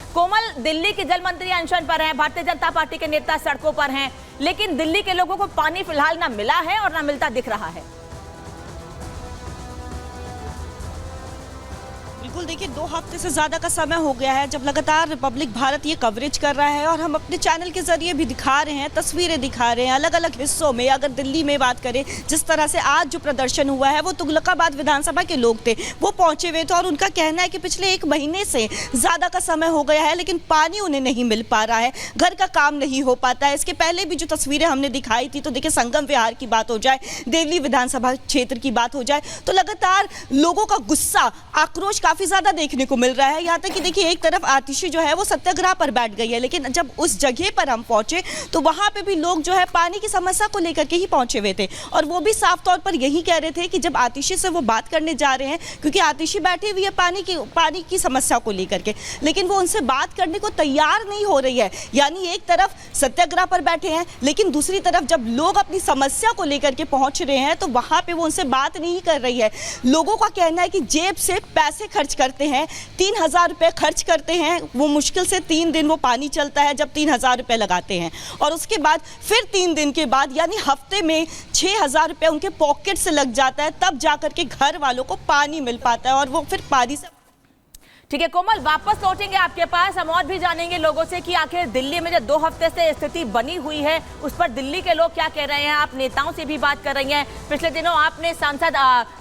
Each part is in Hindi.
कोमल, दिल्ली के जल मंत्री अनशन पर हैं, भारतीय जनता पार्टी के नेता सड़कों पर हैं, लेकिन दिल्ली के लोगों को पानी फिलहाल ना मिला है और ना मिलता दिख रहा है। बिल्कुल, देखिए 2 हफ्ते से ज़्यादा का समय हो गया है जब लगातार रिपब्लिक भारत ये कवरेज कर रहा है और हम अपने चैनल के जरिए भी दिखा रहे हैं, तस्वीरें दिखा रहे हैं अलग अलग हिस्सों में। अगर दिल्ली में बात करें, जिस तरह से आज जो प्रदर्शन हुआ है वो तुगलकाबाद विधानसभा के लोग थे, वो पहुंचे हुए थे और उनका कहना है कि पिछले 1 महीने से ज़्यादा का समय हो गया है लेकिन पानी उन्हें नहीं मिल पा रहा है, घर का काम नहीं हो पाता है। इसके पहले भी जो तस्वीरें हमने दिखाई थी, तो देखिए संगम विहार की बात हो जाए, देवली विधानसभा क्षेत्र की बात हो जाए, तो लगातार लोगों का गुस्सा, आक्रोश काफी ज्यादा देखने को मिल रहा है। यहाँ तक कि देखिए एक तरफ आतिशी जो है वो सत्याग्रह पर बैठ गई है, लेकिन जब उस जगह पर हम पहुंचे तो वहां पे भी लोग जो है पानी की समस्या को लेकर के ही पहुंचे हुए थे और वो भी साफ तौर पर यही कह रहे थे कि जब आतिशी से वो बात करने जा रहे हैं, क्योंकि आतिशी बैठी हुई है पानी की समस्या को लेकर के, लेकिन वो उनसे बात करने को तैयार नहीं हो रही है। यानी एक तरफ सत्याग्रह पर बैठे हैं, लेकिन दूसरी तरफ जब लोग अपनी समस्या को लेकर के पहुंच रहे हैं तो वहां पे वो उनसे बात नहीं कर रही है। लोगों का कहना है कि जेब से पैसे खर्च करते हैं, 3000 रुपए खर्च करते हैं, वो मुश्किल से 3 दिन वो पानी चलता है जब 3000 रुपए लगाते हैं, और उसके बाद फिर 3 दिन के बाद यानी हफ्ते में 6000 रुपए उनके पॉकेट से लग जाता है, तब जाकर के घर वालों को पानी मिल पाता है और वो फिर पानी से। ठीक है कोमल, वापस लौटेंगे आपके पास, हम और भी जानेंगे लोगों से कि आखिर दिल्ली में जो 2 हफ्ते से स्थिति बनी हुई है उस पर दिल्ली के लोग क्या कह रहे हैं। आप नेताओं से भी बात कर रही हैं, पिछले दिनों आपने सांसद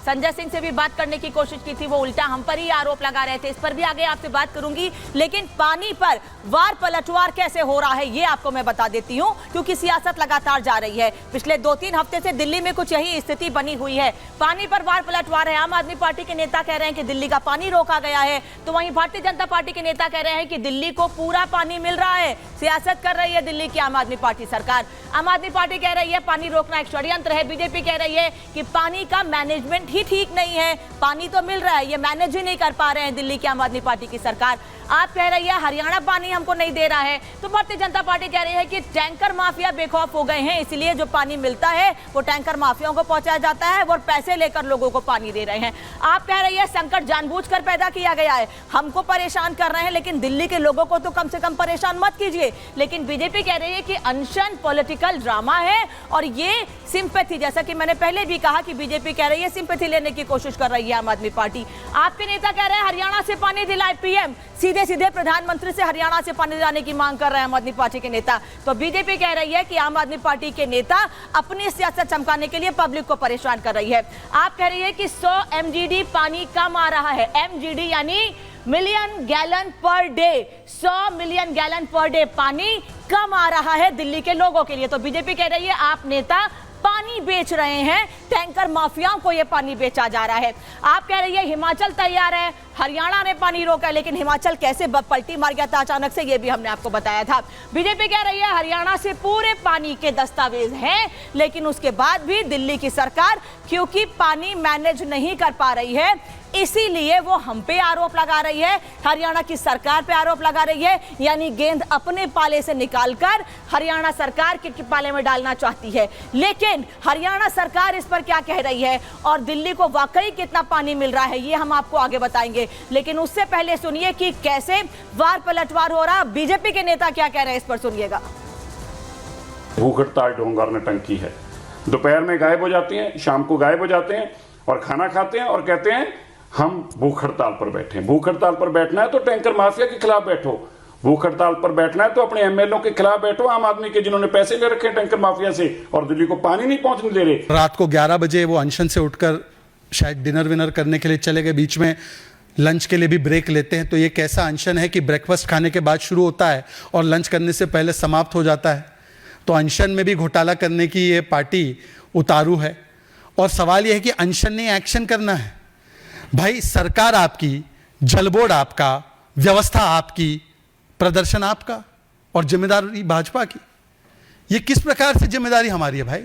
संजय सिंह से भी बात करने की कोशिश की थी, वो उल्टा हम पर ही आरोप लगा रहे थे। इस पर भी आगे आपसे बात करूंगी, लेकिन पानी पर वार पलटवार कैसे हो रहा है ये आपको मैं बता देती हूँ, क्योंकि सियासत लगातार जा रही है। पिछले 2-3 हफ्ते से दिल्ली में कुछ यही स्थिति बनी हुई है, पानी पर वार पलटवार है। आम आदमी पार्टी के नेता कह रहे हैं कि दिल्ली का पानी रोका गया है, तो वहीं भारतीय जनता पार्टी के नेता कह रहे हैं कि दिल्ली को पूरा पानी मिल रहा है। सियासत कर रही है दिल्ली की आम आदमी पार्टी सरकार। आम आदमी पार्टी कह रही है पानी रोकना एक षड्यंत्र है, बीजेपी कह रही है कि पानी का मैनेजमेंट ही ठीक नहीं है, पानी तो मिल रहा है, ये मैनेज ही नहीं कर पा रहे हैं दिल्ली की आम आदमी पार्टी की सरकार। आप कह रही है हरियाणा पानी हमको नहीं दे रहा है, तो भारतीय जनता पार्टी कह रही है कि टैंकर माफिया बेखौफ हो गए हैं, इसलिए जो पानी मिलता है वो टैंकर माफियाओं को पहुंचाया जाता है और पैसे लेकर लोगों को पानी दे रहे हैं। आप कह रही है संकट जानबूझकर पैदा किया गया है, हमको परेशान कर रहे हैं, लेकिन दिल्ली के लोगों को तो कम से कम परेशान मत कीजिए। लेकिन बीजेपी कह रही है कि अनशन पॉलिटिकल ड्रामा है और ये सिंपैथी, जैसा कि मैंने पहले भी कहा कि बीजेपी कह रही है सिंपैथी लेने की कोशिश कर रही है आम आदमी पार्टी। आपके नेता कह रहे हैं हरियाणा से पानी दिलाए पीएम, सीधे सीधे प्रधानमंत्री से हरियाणा से पानी दिलाने की मांग कर रहे हैं आम आदमी पार्टी के नेता। तो बीजेपी कह रही है कि आम आदमी पार्टी के नेता अपनी सियासत चमकाने के लिए पब्लिक को परेशान कर रही है। आप कह रही है कि 100 MGD पानी कम आ रहा है, MGD यानी million gallon per day, 100 million gallon per day पानी कम आ रहा है दिल्ली के लोगों के लिए। तो बीजेपी कह रही है आप नेता पानी बेच रहे हैं, टैंकर माफियाओं को यह पानी बेचा जा रहा है। आप कह रही है हिमाचल तैयार है, हरियाणा ने पानी रोका, लेकिन हिमाचल कैसे पलटी मार गया था अचानक से, ये भी हमने आपको बताया था। बीजेपी कह रही है हरियाणा से पूरे पानी के दस्तावेज हैं, लेकिन उसके बाद भी दिल्ली की सरकार क्योंकि पानी मैनेज नहीं कर पा रही है, इसीलिए वो हम पे आरोप लगा रही है, हरियाणा की सरकार पे आरोप लगा रही है, यानी गेंद अपने पाले से निकालकर हरियाणा सरकार के पाले में डालना चाहती है। लेकिन हरियाणा सरकार इस पर क्या कह रही है और दिल्ली को वाकई कितना पानी मिल रहा है ये हम आपको आगे बताएंगे, लेकिन उससे पहले सुनिए कि कैसे वार पलटवार हो रहा, बीजेपी के नेता क्या कह रहे हैं इस पर सुनिएगा। भूख हड़ताल ढोंगार ने टंकी है, दोपहर में गायब हो जाती हैं, शाम को गायब हो जाते हैं और खाना खाते हैं और कहते हैं हम भूख हड़ताल पर बैठे हैं। भूख हड़ताल पर बैठना है तो टैंकर माफिया के खिलाफ बैठो, भूख हड़ताल पर बैठना है तो अपने एमएलए के खिलाफ बैठो, आम आदमी के जिन्होंने पैसे ले रखे टैंकर माफिया से और दिल्ली को पानी नहीं पहुंचने दे रहे। रात को 11 बजे वो अनशन से उठकर शायद डिनर विनर करने के लिए चले गए, बीच में लंच के लिए भी ब्रेक लेते हैं। तो ये कैसा अनशन है कि ब्रेकफास्ट खाने के बाद शुरू होता है और लंच करने से पहले समाप्त हो जाता है। तो अनशन में भी घोटाला करने की ये पार्टी उतारू है और सवाल ये है कि अनशन ने एक्शन करना है। भाई सरकार आपकी, जल बोर्ड आपका, व्यवस्था आपकी, प्रदर्शन आपका और जिम्मेदारी भाजपा की। ये किस प्रकार से जिम्मेदारी हमारी है भाई?